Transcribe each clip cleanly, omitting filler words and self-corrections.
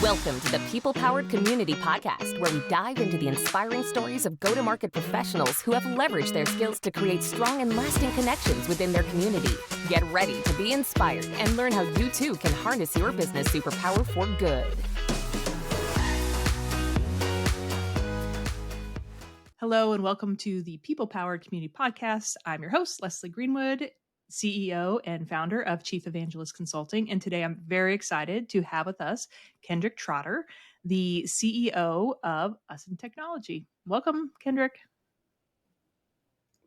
Welcome to the People Powered Community Podcast, where we dive into the inspiring stories of go-to-market professionals who have leveraged their skills to create strong and lasting connections within their community. Get ready to be inspired and learn how you too can harness your business superpower for good. Hello and welcome to the People Powered Community Podcast. I'm your host, Leslie Greenwood, CEO and founder of Chief Evangelist Consulting. And today I'm very excited to have with us Kendrick Trotter, the CEO of Us in Technology. Welcome, Kendrick.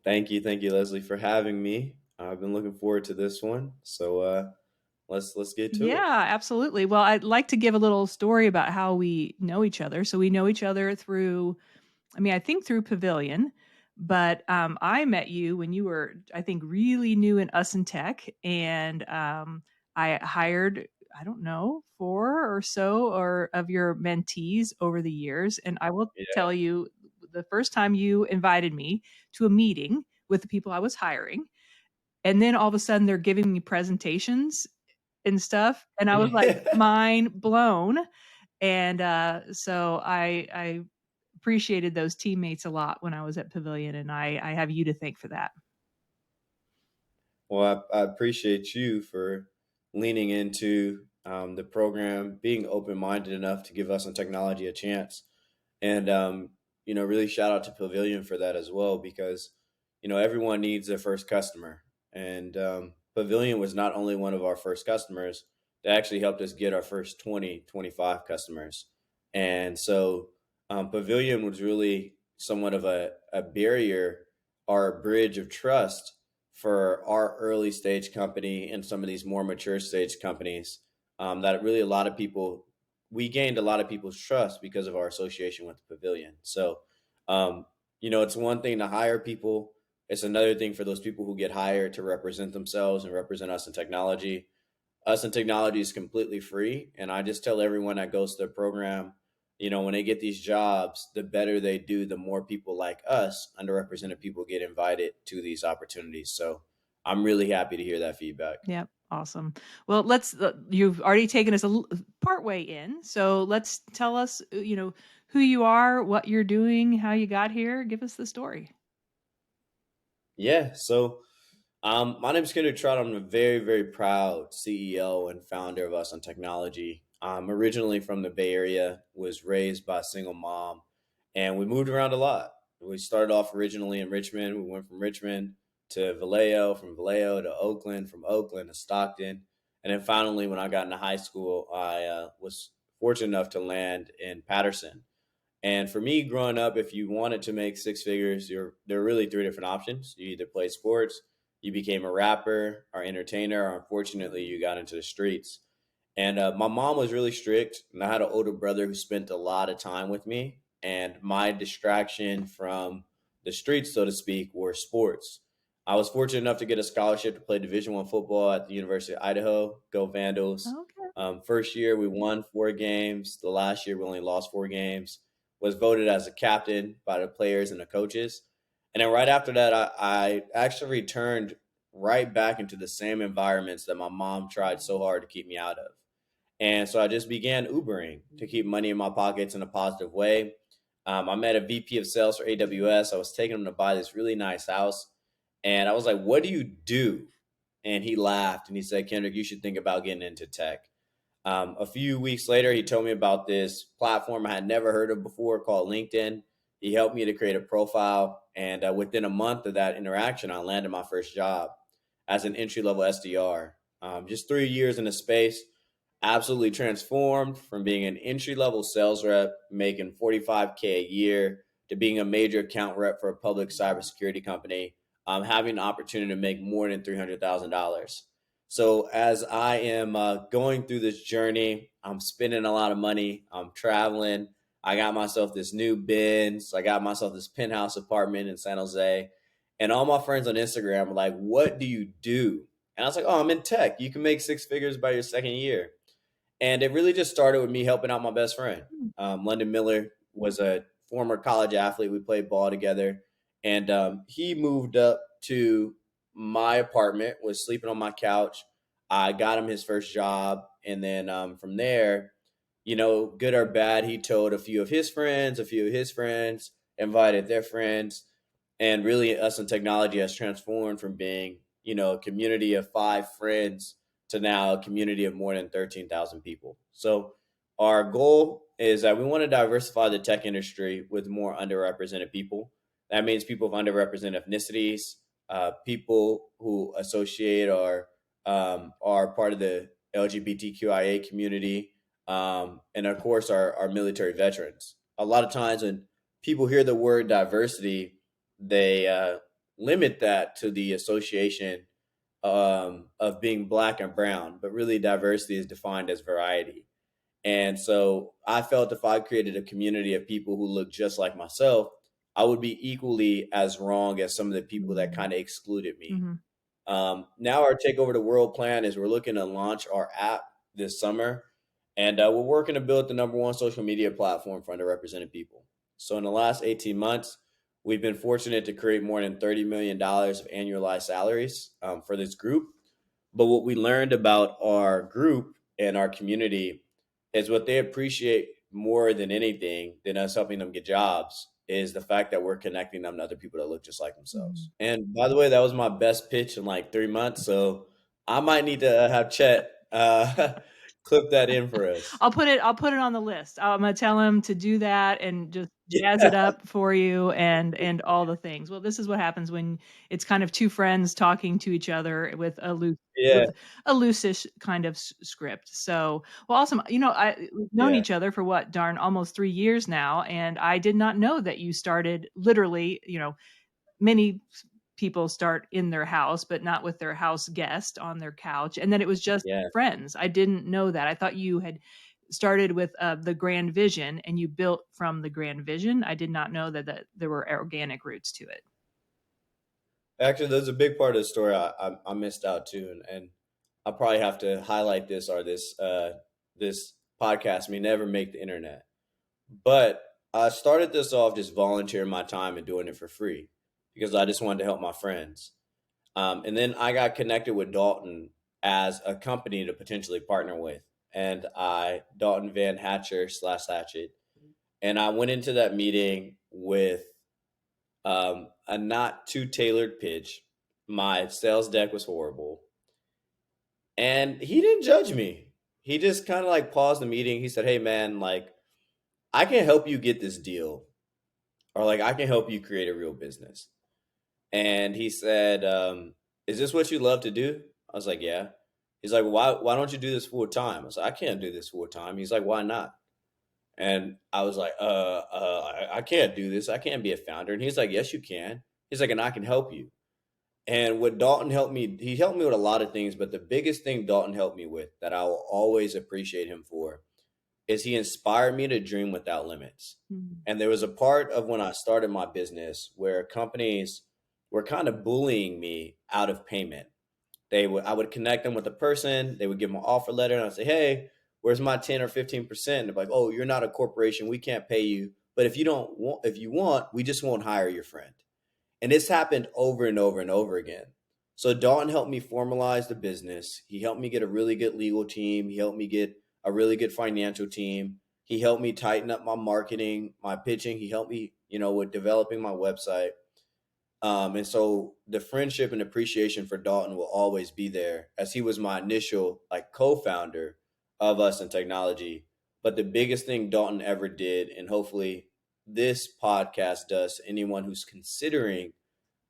Thank you, Leslie, for having me. I've been looking forward to this one. So let's get to it. Yeah, absolutely. Well, I'd like to give a little story about how we know each other. So we know each other through, I think through Pavilion, but I met you when you were, I think, really new in Us in Tech, and I hired, I don't know, 4 or so of your mentees over the years. And I will tell you, the first time you invited me to a meeting with the people I was hiring, and then all of a sudden they're giving me presentations and stuff, and I was like mind blown. And so I appreciated those teammates a lot when I was at Pavilion, and I have you to thank for that. Well, I appreciate you for leaning into the program, being open-minded enough to give Us in Technology a chance. And, really shout out to Pavilion for that as well, because, everyone needs their first customer. And Pavilion was not only one of our first customers, they actually helped us get our first 20, 25 customers. And so Pavilion was really somewhat of a barrier or a bridge of trust for our early stage company and some of these more mature stage companies, that really we gained a lot of people's trust because of our association with the Pavilion. So, it's one thing to hire people. It's another thing for those people who get hired to represent themselves and represent Us in Technology. Us in Technology is completely free. And I just tell everyone that goes to the program, when they get these jobs, the better they do, the more people like us, underrepresented people, get invited to these opportunities. So I'm really happy to hear that feedback. Yep. Awesome. Well, you've already taken us part way in. So let's tell us, who you are, what you're doing, how you got here. Give us the story. Yeah. So my name is Kendrick Trotter. I'm a very, very proud CEO and founder of Us in Technology. I'm originally from the Bay Area, was raised by a single mom, and we moved around a lot. We started off originally in Richmond. We went from Richmond to Vallejo, from Vallejo to Oakland, from Oakland to Stockton. And then finally, when I got into high school, I was fortunate enough to land in Patterson. And for me, growing up, if you wanted to make 6 figures, there are really 3 different options. You either play sports, you became a rapper or entertainer, or unfortunately, you got into the streets. And my mom was really strict, and I had an older brother who spent a lot of time with me. And my distraction from the streets, so to speak, were sports. I was fortunate enough to get a scholarship to play Division I football at the University of Idaho. Go Vandals! Okay. First year we won 4 games. The last year we only lost 4 games. Was voted as a captain by the players and the coaches. And then right after that, I actually returned right back into the same environments that my mom tried so hard to keep me out of. And so I just began Ubering to keep money in my pockets in a positive way. I met a VP of sales for AWS. I was taking him to buy this really nice house. And I was like, "What do you do?" And he laughed and he said, "Kendrick, you should think about getting into tech." A few weeks later, he told me about this platform I had never heard of before called LinkedIn. He helped me to create a profile. And within a month of that interaction, I landed my first job as an entry-level SDR. Just 3 years in the space, absolutely transformed from being an entry-level sales rep, making $45K a year, to being a major account rep for a public cybersecurity company, having the opportunity to make more than $300,000. So as I am going through this journey, I'm spending a lot of money. I'm traveling. I got myself this new Benz. I got myself this penthouse apartment in San Jose. And all my friends on Instagram were like, "What do you do?" And I was like, "Oh, I'm in tech. You can make 6 figures by your second year." And it really just started with me helping out my best friend. London Miller was a former college athlete. We played ball together. And he moved up to my apartment, was sleeping on my couch. I got him his first job. And then from there, good or bad, he told a few of his friends, invited their friends, and really us in technology has transformed from being, a community of 5 friends to now a community of more than 13,000 people. So our goal is that we want to diversify the tech industry with more underrepresented people. That means people of underrepresented ethnicities, people who associate or are part of the LGBTQIA community, and of course our military veterans. A lot of times when people hear the word diversity, they limit that to the association of being black and brown, but really diversity is defined as variety. And so I felt if I created a community of people who look just like myself, I would be equally as wrong as some of the people that kind of excluded me. Mm-hmm. Now our Take Over the World plan is we're looking to launch our app this summer, and we're working to build the #1 social media platform for underrepresented people. So in the last 18 months, we've been fortunate to create more than $30 million of annualized salaries for this group. But what we learned about our group and our community is what they appreciate more than anything than us helping them get jobs is the fact that we're connecting them to other people that look just like Mm-hmm. themselves. And by the way, that was my best pitch in like 3 months. So I might need to have Chet clip that in for us. I'll put it on the list. I'm gonna tell him to do that and just jazz Yeah. it up for you and all the things. Well, this is what happens when it's kind of two friends talking to each other Yeah. with a loosish kind of script. So, well, awesome. We've known Yeah. each other for what, darn, almost 3 years now, and I did not know that you started literally, many people start in their house, but not with their house guest on their couch. And then it was just Yeah. friends. I didn't know that. I thought you had started with the grand vision and you built from the grand vision. I did not know that there were organic roots to it. Actually, there's a big part of the story I missed out too, and I'll probably have to highlight this or this podcast may never make the internet. But I started this off just volunteering my time and doing it for free because I just wanted to help my friends. And then I got connected with Dalton as a company to potentially partner with, and Dalton Van Hatcher / Hatchet, and I went into that meeting with a not too tailored pitch. My sales deck was horrible. And he didn't judge me. He just kind of like paused the meeting. He said, "Hey, man, like, I can help you get this deal, or like, I can help you create a real business." And he said, "Is this what you love to do?" I was like, "Yeah." He's like, "Why don't you do this full time?" I was like, "I can't do this full time." He's like, "Why not?" And I was like, I can't do this. I can't be a founder." And he's like, "Yes, you can." He's like, "And I can help you." And what Dalton helped me, he helped me with a lot of things, but the biggest thing Dalton helped me with that I will always appreciate him for is he inspired me to dream without limits. Mhm. And there was a part of when I started my business where companies were kind of bullying me out of payment. I would connect them with a person, they would give them an offer letter, and I'd say, "Hey, where's my 10 or 15%?" And they're like, "Oh, you're not a corporation, we can't pay you. But if you want, we just won't hire your friend." And this happened over and over and over again. So Dalton helped me formalize the business. He helped me get a really good legal team. He helped me get a really good financial team. He helped me tighten up my marketing, my pitching. He helped me, with developing my website. And so the friendship and appreciation for Dalton will always be there as he was my initial like co-founder of Us in Technology. But the biggest thing Dalton ever did, and hopefully this podcast does to anyone who's considering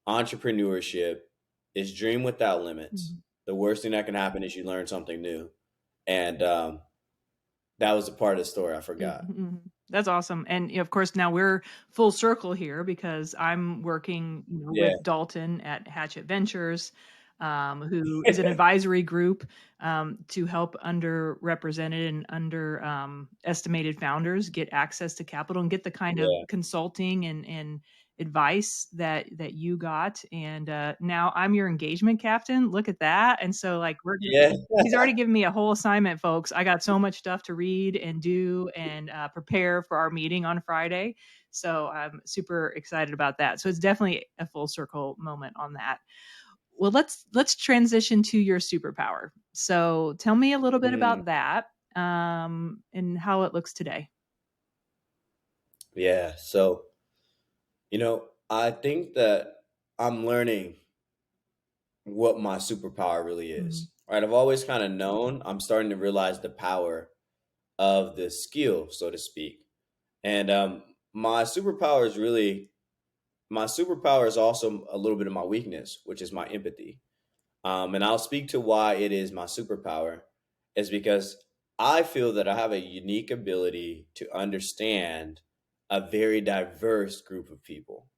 entrepreneurship, is dream without limits. Mhm. The worst thing that can happen is you learn something new. And that was a part of the story I forgot. Mhm. That's awesome. And of course, now we're full circle here because I'm working, Yeah. with Dalton at Hatchet Ventures, who is an advisory group to help underrepresented and estimated founders get access to capital and get the kind of Yeah. consulting and advice that you got. And now I'm your engagement captain. Look at that. And so like Yeah. he's already given me a whole assignment, folks. I got so much stuff to read and do and prepare for our meeting on Friday. So I'm super excited about that. So it's definitely a full circle moment on that. Well, let's transition to your superpower. So tell me a little bit Mm, about that. and how it looks today. Yeah. So, I think that I'm learning what my superpower really Mhm. is. Right? I've always kind of known. I'm starting to realize the power of the skill, so to speak. And my superpower is really my superpower is also a little bit of my weakness, which is my empathy. And I'll speak to why it is my superpower, is because I feel that I have a unique ability to understand a very diverse group of people.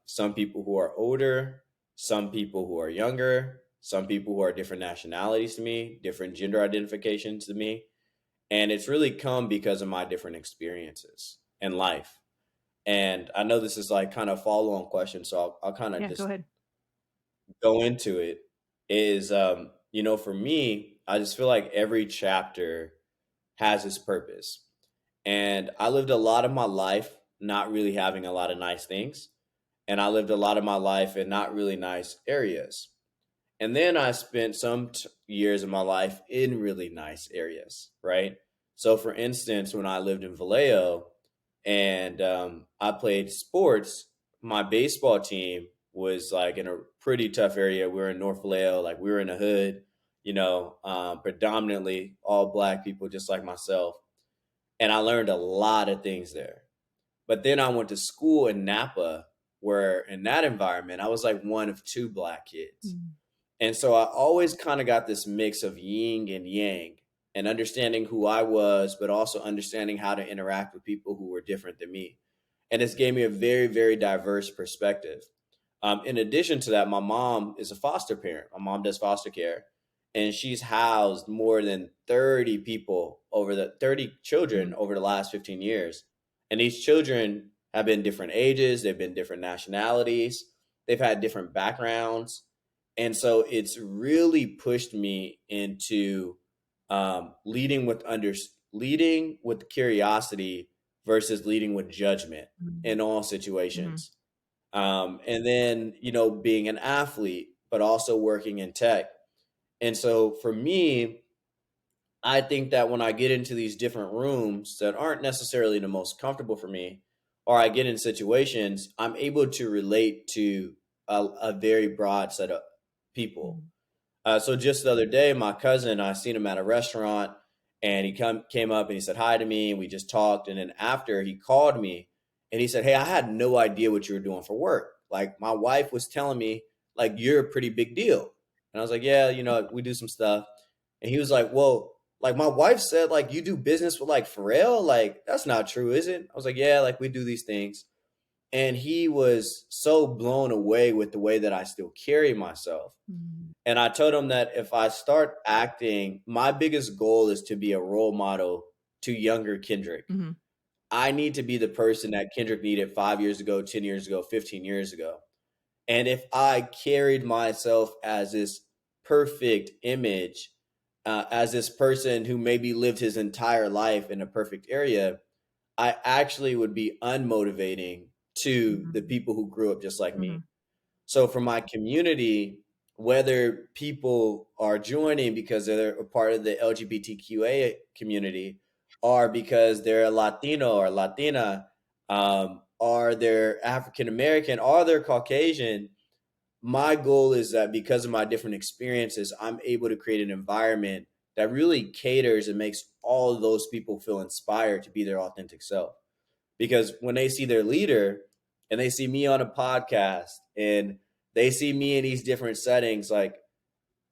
Some people who are older, some people who are younger, some people who are different nationalities to me, different gender identifications to me. And it's really come because of my different experiences in life. And I know this is like kind of follow on question, so I'll kind of Yeah, go just ahead. go into it. Is for me, I just feel like every chapter has its purpose. And I lived a lot of my life not really having a lot of nice things. And I lived a lot of my life in not really nice areas. And then I spent some years of my life in really nice areas, right? So, for instance, when I lived in Vallejo and I played sports, my baseball team was like in a pretty tough area. We were in North Vallejo, like we were in the hood, predominantly all black people, just like myself. And I learned a lot of things there. But then I went to school in Napa, where in that environment, I was like one of two black kids. Mm. And so I always kind of got this mix of yin and yang and understanding who I was, but also understanding how to interact with people who were different than me. And it's gave me a very, very diverse perspective. In addition to that, my mom is a foster parent. My mom does foster care, and she's housed more than 30 people 30 children Mhm. over the last 15 years. And these children have been different ages, they've been different nationalities, they've had different backgrounds. And so it's really pushed me into leading with curiosity versus leading with judgment Mhm. in all Mhm. situations. And then, being an athlete, but also working in tech. And so for me, I think that when I get into these different rooms that aren't necessarily the most comfortable for me, or I get in situations, I'm able to relate to a very broad set of people. Mhm. So just the other day, my cousin, I seen him at a restaurant, and he came up and he said hi to me, and we just talked. And then after, he called me and he said, "Hey, I had no idea what you were doing for work. Like my wife was telling me, like you're a pretty big deal." And I was like, "Yeah, we do some stuff." And he was like, "Well, like my wife said, like you do business with like Pharrell. Like that's not true, is it?" I was like, "Yeah, like we do these things." And he was so blown away with the way that I still carry myself. Mhm. And I told him that if I start acting, my biggest goal is to be a role model to younger Kendrick. Mhm. I need to be the person that Kendrick needed 5 years ago, 10 years ago, 15 years ago. And if I carried myself as this perfect image, as this person who maybe lived his entire life in a perfect area, I actually would be unmotivating to the Mhm. people who grew up just like me. Mhm. So for my community, whether people are joining because they're a part of the LGBTQA community, or because they're a Latino or Latina, or they're African American, or they're Caucasian, my goal is that because of my different experiences, I'm able to create an environment that really caters and makes all of those people feel inspired to be their authentic self. Because when they see their leader and they see me on a podcast and they see me in these different settings, like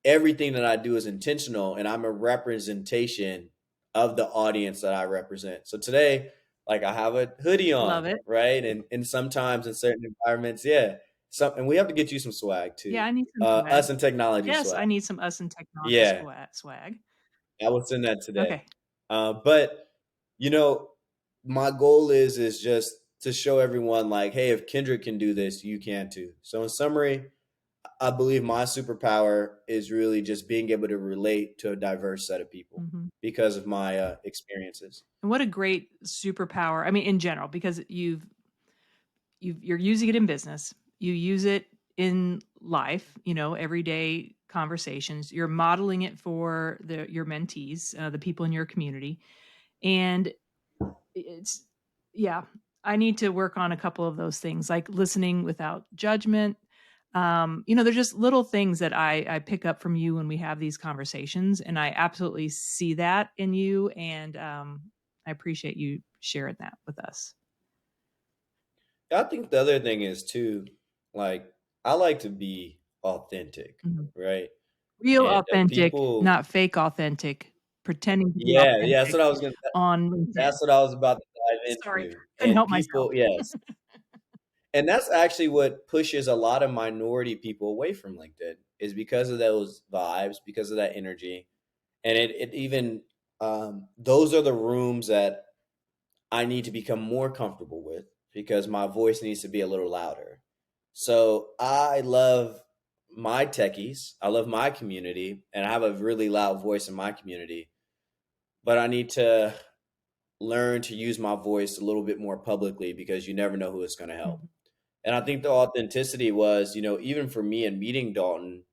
everything that I do is intentional and I'm a representation of the audience that I represent. So today, like I have a hoodie Love on, it. right? And sometimes in certain environments, yeah. And we have to get you some swag too. Yeah, I need some swag. Us and technology Yes, swag. I need some us and technology Yeah, swag. I will send that today. Okay. But you know, my goal is just to show everyone like, hey, if Kendrick can do this, you can too. So in summary, I believe my superpower is really just being able to relate to a diverse set of people Mhm. because of my experiences. And what a great superpower. I mean, in general, because you're using it in business. You use it in life, every day conversations. You're modeling it for your mentees, the people in your community. And it's, yeah, I need to work on a couple of those things, like listening without judgment. There's just little things that I pick up from you when we have these conversations, and I absolutely see that in you. And I appreciate you sharing that with us. I think the other thing is too, like, I like to be authentic, Mhm. right? Real And authentic, people, not fake authentic, pretending to be yeah, that's authentic what I was gonna. on LinkedIn. That's what I was about to dive Sorry, into. couldn't And help myself. people, yes, and that's actually what pushes a lot of minority people away from LinkedIn is because of those vibes, because of that energy, and it even those are the rooms that I need to become more comfortable with because my voice needs to be a little louder. So I love my techies. I love my community, and I have a really loud voice in my community. But I need to learn to use my voice a little bit more publicly because you never know who it's going to help. Mhm, And I think the authenticity was, even for me in meeting Dalton,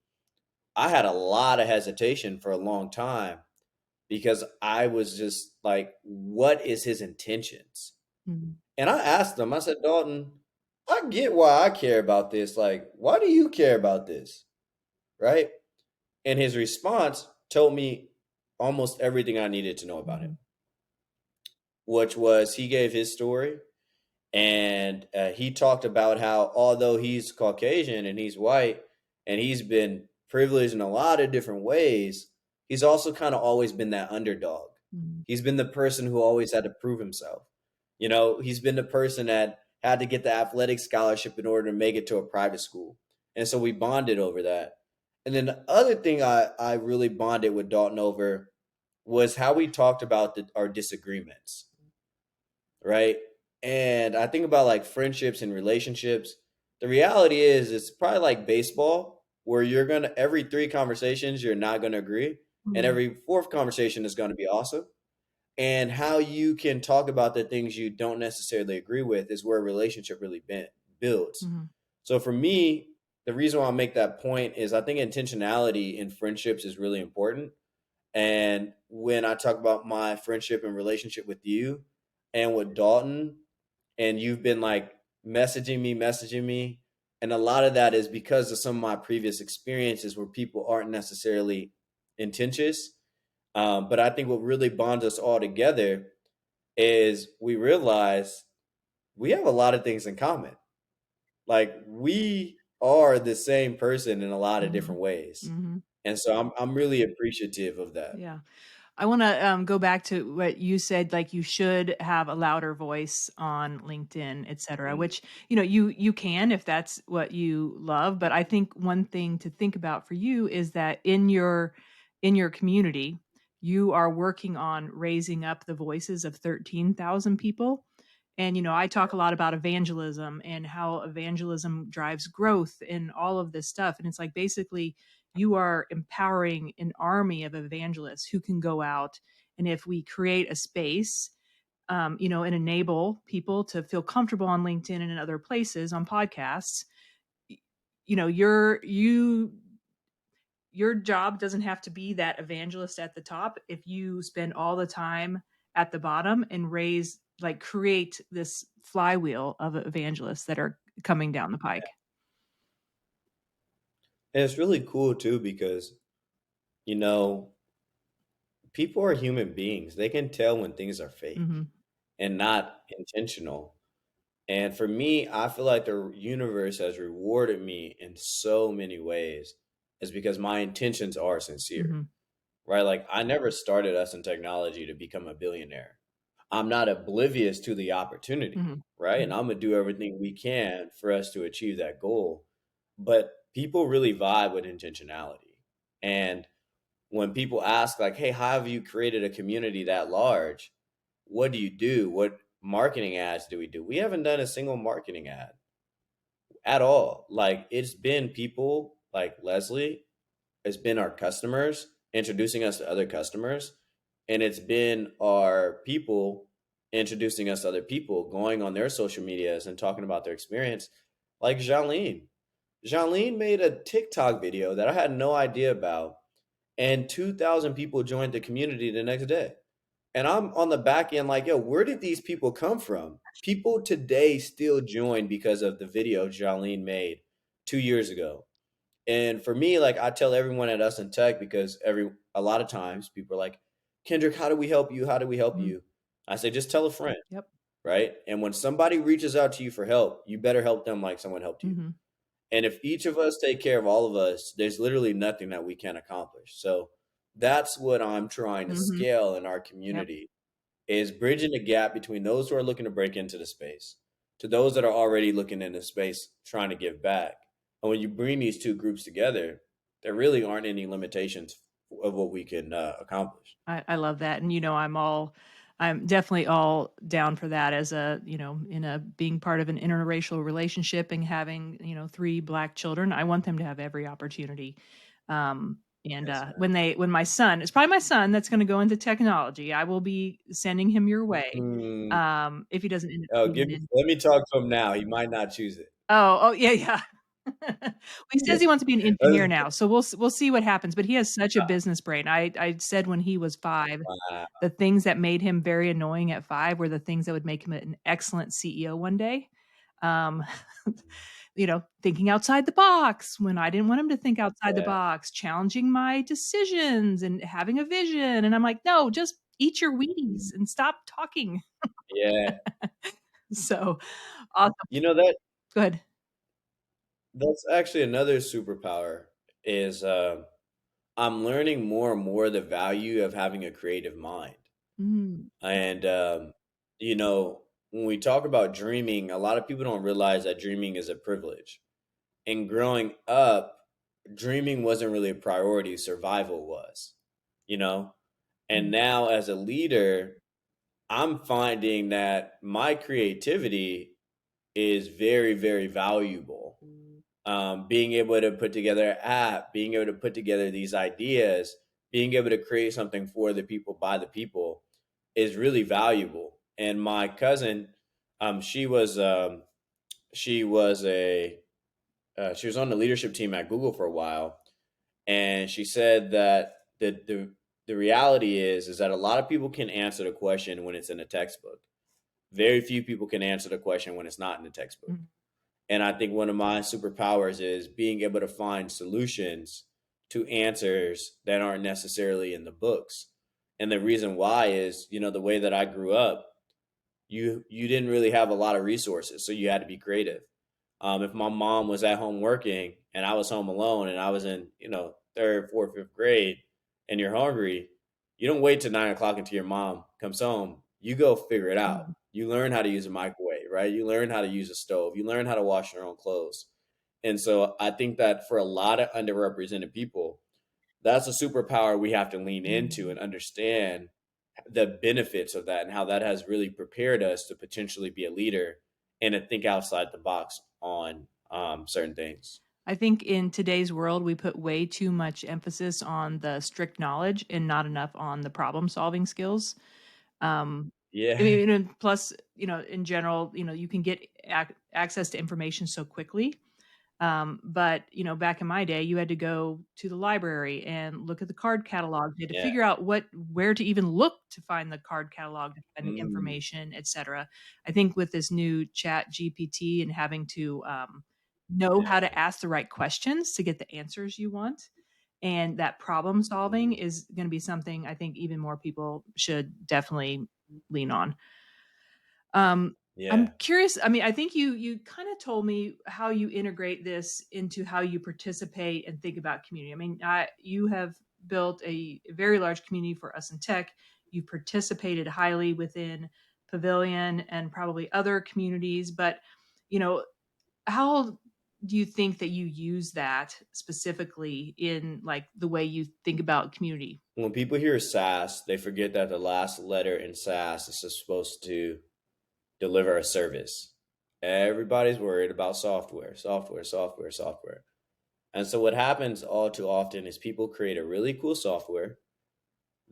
I had a lot of hesitation for a long time because I was just like, what is his intentions? mhm, And I asked him, I said, Dalton, I get why I care about this. Like, why do you care about this? Right. And his response told me almost everything I needed to know about him, mhm, which was he gave his story. And he talked about how, although he's Caucasian and he's white and he's been privileged in a lot of different ways, he's also kind of always been that underdog. mhm, He's been the person who always had to prove himself. He's been the person that had to get the athletic scholarship in order to make it to a private school. And so we bonded over that. And then the other thing I really bonded with Dalton over was how we talked about our disagreements, right? And I think about like friendships and relationships. The reality is, it's probably like baseball, where you're gonna every three conversations you're not gonna agree, and mhm, every fourth conversation is gonna be awesome. And how you can talk about the things you don't necessarily agree with is where a relationship really builds. mhm, So for me, the reason why I make that point is I think intentionality in friendships is really important. And when I talk about my friendship and relationship with you and with Dalton, and you've been like messaging me. And a lot of that is because of some of my previous experiences where people aren't necessarily intentions. But I think what really bonds us all together is we realize we have a lot of things in common. Like we are the same person in a lot of mhm, different ways. mhm. And so I'm really appreciative of that. Yeah. I want to go back to what you said, like you should have a louder voice on LinkedIn, et cetera, Mm. which, you can if that's what you love. But I think one thing to think about for you is that in your community, you are working on raising up the voices of 13,000 people. And, I talk a lot about evangelism and how evangelism drives growth and all of this stuff. And it's like basically you are empowering an army of evangelists who can go out. And if we create a space, and enable people to feel comfortable on LinkedIn and in other places on podcasts, y- you know, your job doesn't have to be that evangelist at the top if you spend all the time at the bottom and create this flywheel of evangelists that are coming down the pike. And it's really cool too because, you know, people are human beings. They can tell when things are fake Hmm. and not intentional. And for me, I feel like the universe has rewarded me in so many ways is because my intentions are sincere, Hmm. right? Like I never started us in technology to become a billionaire. I'm not oblivious to the opportunity, Hmm. right? And Hmm. I'm going to do everything we can for us to achieve that goal. But people really vibe with intentionality. And when people ask like, hey, how have you created a community that large? What do you do? What marketing ads do we do? We haven't done a single marketing ad at all. Like it's been people like Leslie, it's been our customers introducing us to other customers, and it's been our people introducing us to other people, going on their social medias and talking about their experience, like Jolene. Janine made a TikTok video that I had no idea about, and 2,000 people joined the community the next day. And I'm on the back end like, yo, where did these people come from? People today still join because of the video Janine made 2 years ago. And for me, like I tell everyone at Us in Tech, because a lot of times people are like, Kendrick, how do we help you? How do we help Mm, you? I say, just tell a friend, yep. right? And when somebody reaches out to you for help, you better help them like someone helped you. Hmm. And if each of us take care of all of us, there's literally nothing that we can't accomplish. So that's what I'm trying to Hmm. scale in our Yep. community is bridging the gap between those who are looking to break into the space to those that are already looking into space trying to give back. And when you bring these two groups together, there really aren't any limitations of what we can accomplish. I love that. And, I'm definitely all down for that as in a being part of an interracial relationship and having, three Black children. I want them to have every opportunity. And Yes, ma'am. when my son, it's probably my son that's going to go into technology, I will be sending him your way. Mm, If he doesn't end up oh, even in, let me talk to him now. He might not choose it. oh, yeah, yeah. Well, he says he wants to be an engineer now, so we'll see what happens. But he has such a business brain. I said when he was 5, Wow. the things that made him very annoying at 5 were the things that would make him an excellent CEO one day. Um, thinking outside the box when I didn't want him to think outside the Yeah. box, challenging my decisions and having a vision. And I'm like, no, just eat your Wheaties and stop talking. Yeah. So awesome. You know that Good. that's actually another superpower is I'm learning more and more the value of having a creative mind. Mm, And when we talk about dreaming, a lot of people don't realize that dreaming is a privilege. And growing up, dreaming wasn't really a priority, survival was, you know? And mm, now as a leader, I'm finding that my creativity is very, very valuable. Being able to put together an app, being able to put together these ideas, being able to create something for the people by the people is really valuable. And my cousin, she was she was a she was on the leadership team at Google for a while, and she said that the reality is that a lot of people can answer the question when it's in a textbook. Very few people can answer the question when it's not in the textbook. mm. And I think one of my superpowers is being able to find solutions to answers that aren't necessarily in the books. And the reason why is, the way that I grew up, you didn't really have a lot of resources, so you had to be creative. If my mom was at home working and I was home alone and I was in, third, fourth, fifth grade, and you're hungry, you don't wait till 9 o'clock until your mom comes home. You go figure it out. Mhm. You learn how to use a microwave, right? You learn how to use a stove. You learn how to wash your own clothes. And so I think that for a lot of underrepresented people, that's a superpower we have to lean into and understand the benefits of that and how that has really prepared us to potentially be a leader and to think outside the box on certain things. I think in today's world, we put way too much emphasis on the strict knowledge and not enough on the problem solving skills. Um, I Yeah. mean, and plus, in general, you can get access to information so quickly. But back in my day, you had to go to the library and look at the card catalog. You had to Yeah. figure out where to even look to find the card catalog to find the Mm, information, etc. I think with this new Chat GPT and having to know how yeah. to ask the right questions to get the answers you want, and that problem solving Mm, is going to be something I think even more people should definitely lean on. I'm yeah. curious. I mean, I think you kind of told me how you integrate this into how you participate and think about community. I mean, you have built a very large community for us in tech. You've participated highly within Pavilion and probably other communities, but you know, how do you think that you use that specifically in like the way you think about community? When people hear SaaS, they forget that the last letter in SaaS is supposed to deliver a service. Everybody's worried about software, software, software, software. And so what happens all too often is people create a really cool software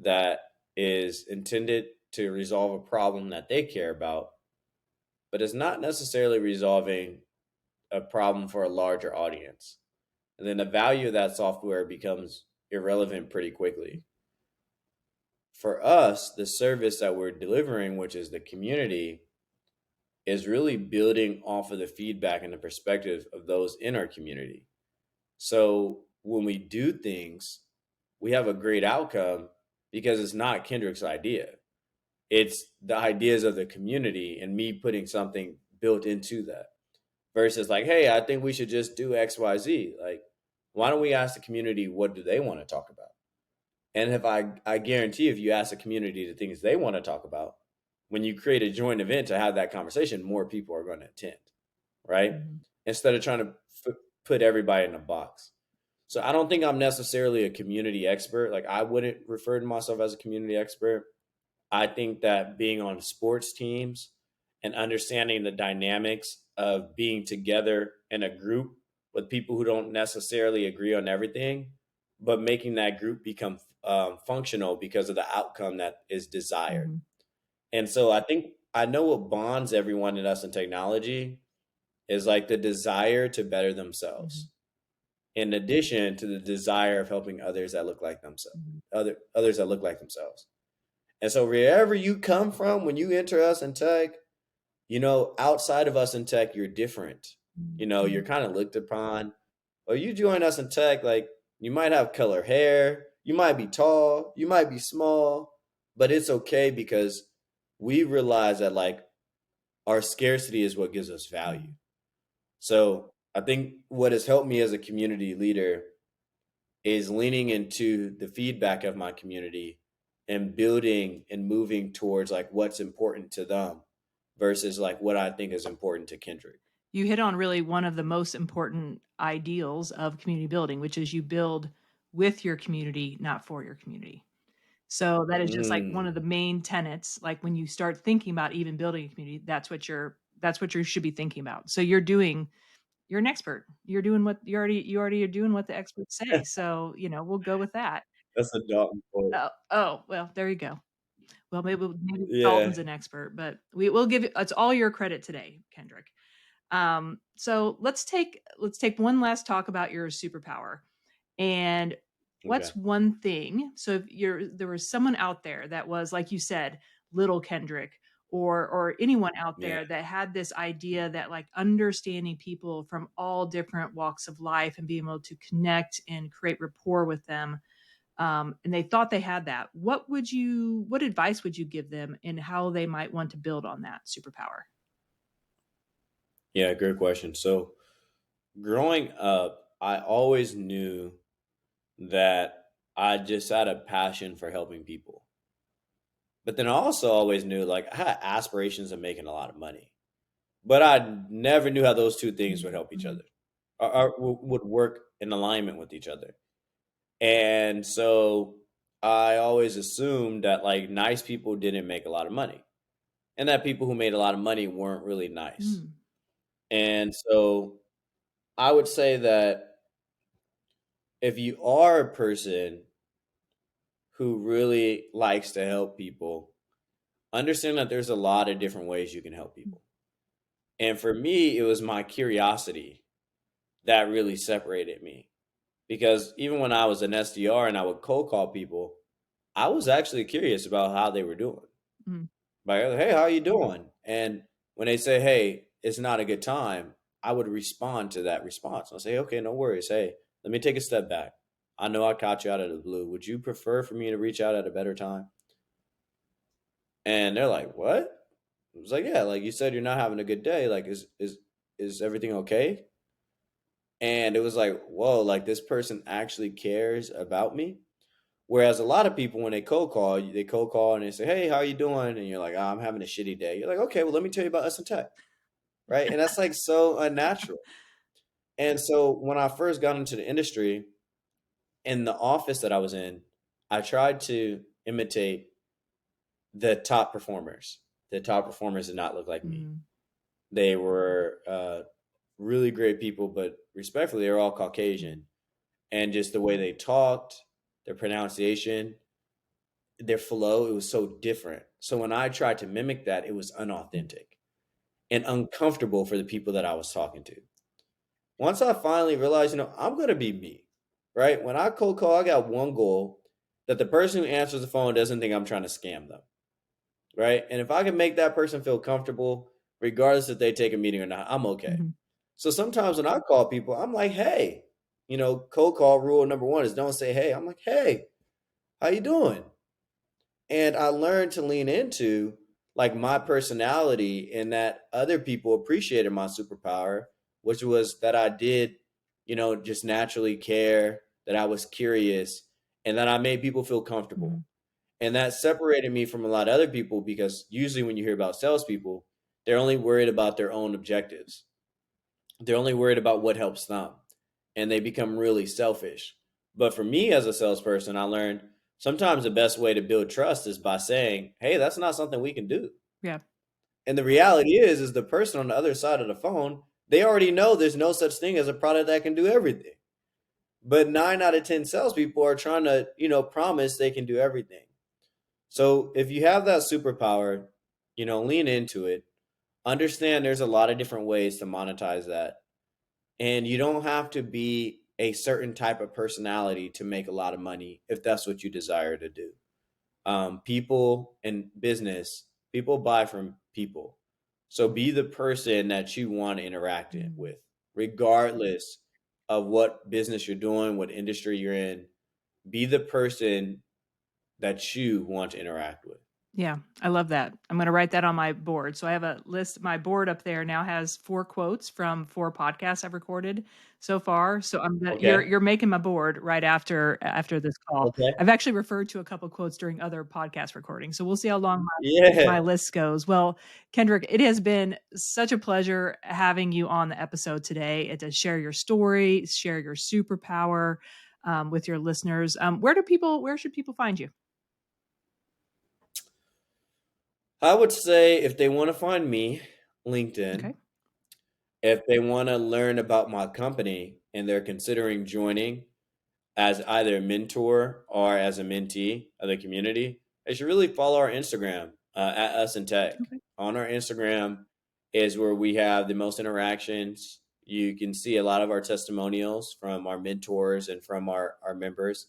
that is intended to resolve a problem that they care about, but it's not necessarily resolving a problem for a larger audience. And then the value of that software becomes irrelevant pretty quickly. For us, the service that we're delivering, which is the community, is really building off of the feedback and the perspective of those in our community. So when we do things, we have a great outcome because it's not Kendrick's idea. It's the ideas of the community and me putting something built into that versus like, hey, I think we should just do XYZ. Like, why don't we ask the community what do they want to talk about? And if I guarantee if you ask the community the things they want to talk about, when you create a joint event to have that conversation, more people are going to attend, right? Mhm. Instead of trying to put everybody in a box. So I don't think I'm necessarily a community expert. Like I wouldn't refer to myself as a community expert. I think that being on sports teams and understanding the dynamics of being together in a group with people who don't necessarily agree on everything, but making that group become functional because of the outcome that is desired. Mhm. And so I think I know what bonds everyone in us in technology is like the desire to better themselves, in addition to the desire of helping others that look like themselves, Mhm. others that look like themselves. And so wherever you come from, when you enter us in tech, outside of us in tech, you're different. You're kind of looked upon. Or you join us in tech, like you might have color hair, you might be tall, you might be small, but it's okay because we realize that like our scarcity is what gives us value. So I think what has helped me as a community leader is leaning into the feedback of my community and building and moving towards like what's important to them versus like what I think is important to Kendrick. You hit on really one of the most important ideals of community building, which is you build with your community, not for your community. So that is just like one of the Mm, main tenets. Like when you start thinking about even building a community, that's what you should be thinking about. So you're an expert. You're doing what you already are doing what the experts say. So, we'll go with that. that's a Dalton quote. Oh, well, there you go. Well, maybe Yeah. Dalton's an expert, but we'll give it, it's all your credit today, Kendrick. So let's take one last talk about your superpower. And Okay. what's one thing? So if there was someone out there that was, like you said, little Kendrick, or anyone out Yeah. there that had this idea that like understanding people from all different walks of life and being able to connect and create rapport with them, and they thought they had that. What advice would you give them in how they might want to build on that superpower? Yeah. Great question. So growing up, I always knew that I just had a passion for helping people. But then I also always knew like I had aspirations of making a lot of money. But I never knew how those two things would help each Mhm. other or would work in alignment with each other. And so I always assumed that like nice people didn't make a lot of money and that people who made a lot of money weren't really nice. Mm. And so I would say that if you are a person who really likes to help people, understand that there's a lot of different ways you can help people. And for me, it was my curiosity that really separated me. Because even when I was an SDR and I would cold call people, I was actually curious about how they were doing. Mm. Like, hey, how you doing? And when they say, hey, it's not a good time, I would respond to that response. I'll say, okay, no worries. Hey, let me take a step back. I know I caught you out of the blue. Would you prefer for me to reach out at a better time? And they're like, what? I was like, yeah, like you said, you're not having a good day. Like, is everything okay? And it was like, whoa, like this person actually cares about me. Whereas a lot of people, when they cold call and they say, hey, how you doing? And you're like, oh, I'm having a shitty day. You're like, okay, well, let me tell you about us in tech. Right. And that's like so unnatural. And so when I first got into the industry, in the office that I was in, I tried to imitate the top performers. The top performers did not look like me. Mm. They were really great people, but respectfully, they're all Mm. Caucasian. And just the way they talked, their pronunciation, their flow, it was so different. So when I tried to mimic that, it was unauthentic and uncomfortable for the people that I was talking to. Once I finally realized, I'm going to be me, right? When I cold call, I got one goal, that the person who answers the phone doesn't think I'm trying to scam them, right? And if I can make that person feel comfortable, regardless if they take a meeting or not, I'm okay. Mm-hmm. So sometimes when I call people, I'm like, hey, cold call rule number one is don't say, hey. I'm like, hey, how you doing? And I learned to lean into like my personality, and that other people appreciated my superpower, which was that I did, just naturally care, that I was curious, and that I made people feel Mm-hmm. comfortable. And that separated me from a lot of other people, because usually when you hear about salespeople, they're only worried about their own objectives. They're only worried about what helps them, and they become really selfish. But for me as a salesperson, I learned sometimes the best way to build trust is by saying, hey, that's not something we can do. Yeah. And the reality is the person on the other side of the phone, they already know there's no such thing as a product that can do everything. But 9 out of 10 salespeople are trying to, promise they can do everything. So if you have that superpower, lean into it. Understand there's a lot of different ways to monetize that. And you don't have to be a certain type of personality to make a lot of money if that's what you desire to do. People in business, people buy from people. So be the person that you want to interact with, regardless of what business you're doing, what industry you're in. Be the person that you want to interact with. Yeah, I love that. I'm going to write that on my board. So I have a list. My board up there now has 4 quotes from 4 podcasts I've recorded so far. So Okay. you're making my board right after this call. Okay. I've actually referred to a couple quotes during other podcast recordings. So we'll see how long my Yeah. list goes. Well, Kendrick, it has been such a pleasure having you on the episode today and to share your story, share your superpower with your listeners. Where should people find you? I would say if they want to find me, LinkedIn. Okay. If they want to learn about my company and they're considering joining as either a mentor or as a mentee of the community, they should really follow our Instagram at Us in Tech. Okay. On our Instagram is where we have the most interactions. You can see a lot of our testimonials from our mentors and from our members.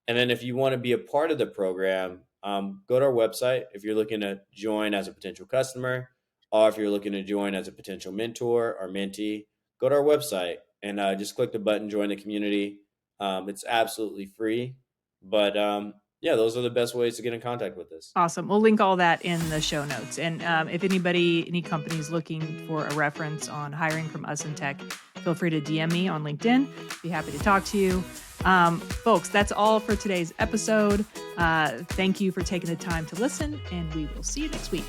And then if you want to be a part of the program, go to our website if you're looking to join as a potential customer, or if you're looking to join as a potential mentor or mentee, go to our website and just click the button, join the community. It's absolutely free. But yeah, those are the best ways to get in contact with us. Awesome. We'll link all that in the show notes. And if any companies looking for a reference on hiring from Us in Tech, feel free to DM me on LinkedIn. Be happy to talk to you. Folks, that's all for today's episode. Thank you for taking the time to listen, and we will see you next week.